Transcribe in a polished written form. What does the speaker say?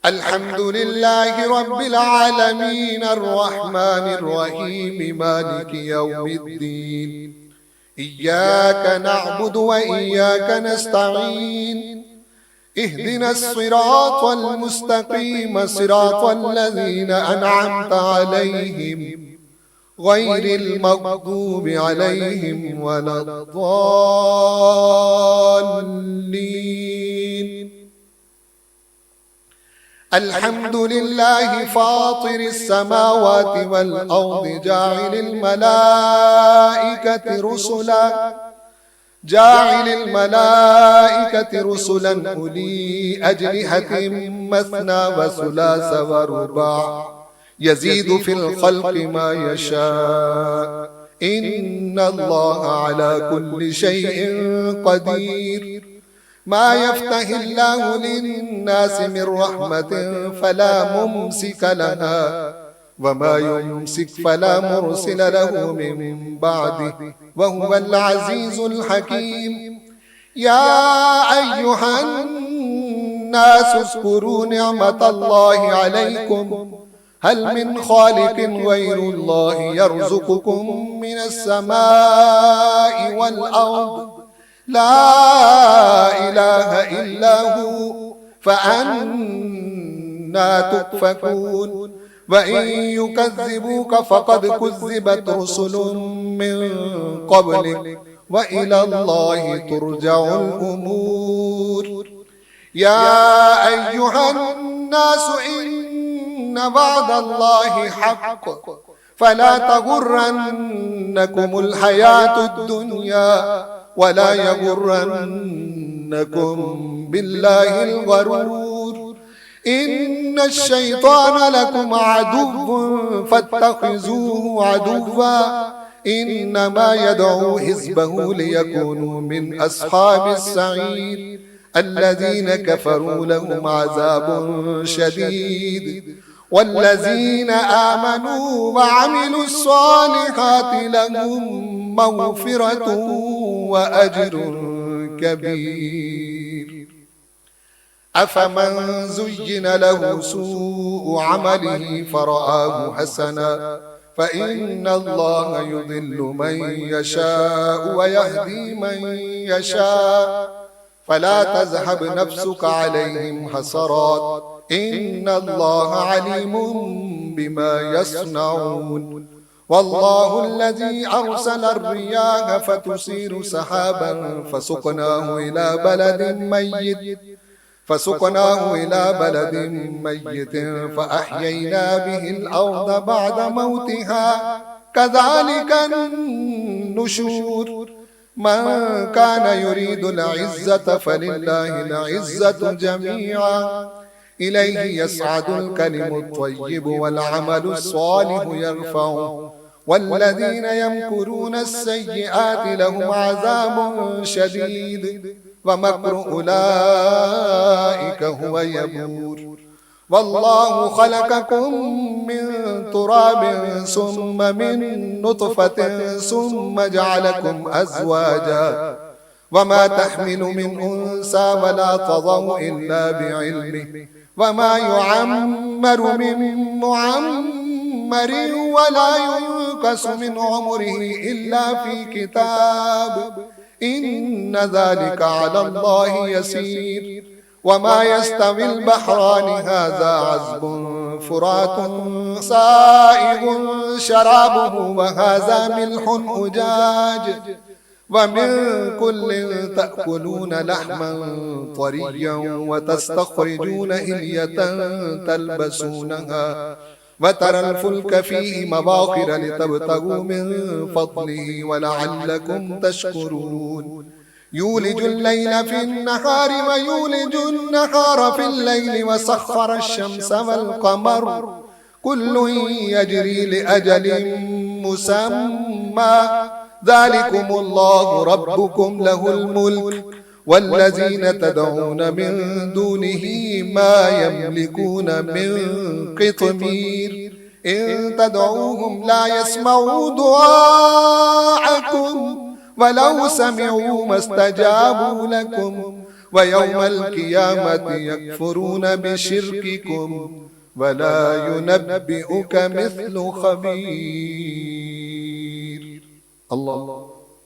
الحمد لله رب العالمين الرحمن الرحيم مالك يوم الدين. إياك نعبد وإياك نستعين. اهدنا الصراط المستقيم صراط الذين أنعمت عليهم غير المغضوب عليهم ولا الضالين. الحمد لله فاطر السماوات والأرض جاعل الملائكة رسلا أولي أجنحة مثنى وثلاث ورباع يزيد في الخلق ما يشاء إن الله على كل شيء قدير. ما يفتح الله للناس من رحمة فلا ممسك لها وما يمسك فلا مرسل له من بعده وهو العزيز الحكيم. يا أيها الناس اذكروا نعمة الله عليكم هل من خالق غير الله يرزقكم من السماء والأرض لا إله إلا هو فأنى تؤفكون. وإن يكذبوك فقد كذبت رسل من قبلك وإلى الله ترجع الأمور. يا أيها الناس إن وعد الله حق فلا تغرنكم الحياة الدنيا ولا يغرنكم بالله الغرور. إن الشيطان لكم عدو فاتخذوه عدوا إنما يدعو حزبه ليكونوا من أصحاب السعير الذين كفروا لهم عذاب شديد والذين آمنوا وعملوا الصالحات لهم مغفرة وأجر كبير. أفمن زين له سوء عمله فرآه حسنا فإن الله يضل من يشاء ويهدي من يشاء فلا تذهب نفسك عليهم حسرات إن الله عليم بما يصنعون. والله الذي أرسل الرياح فتثير سحابا فسقناه إلى بلد ميت فأحيينا به الأرض بعد موتها كذلك النشور. من كان يريد العزة فلله العزة جميعا إليه يصعد الكلم الطيب والعمل الصالح يرفعه والذين يمكرون السيئات لهم عذاب شديد ومكر أولئك هو يبور. والله خلقكم من تراب ثم من نطفة ثم جعلكم أزواجا وما تحمل من أنثى ولا تضع إلا بعلمه وما يعمر من معمر ولا ينقص من عمره إلا في كتاب إن ذلك على الله يسير. وما يستوي البحران هذا عذب فرات سائغ شرابه وهذا ملح أجاج ومن كل تأكلون لحما طريا وتستخرجون هلية تلبسونها وترى الفلك فيه مواخر لتبتغوا من فضله ولعلكم تشكرون. يولج الليل في النهار ويولج النهار في الليل وسخر الشمس والقمر كل يجري لأجل مسمى ذلكم الله ربكم له الملك والذين تدعون من دونه ما يملكون من قطمير إن تدعوهم لا يسمعوا دعاءكم ولو سمعوا ما استجابوا لكم ويوم القيامة يكفرون بشرككم ولا ينبئك مثل خبير. الله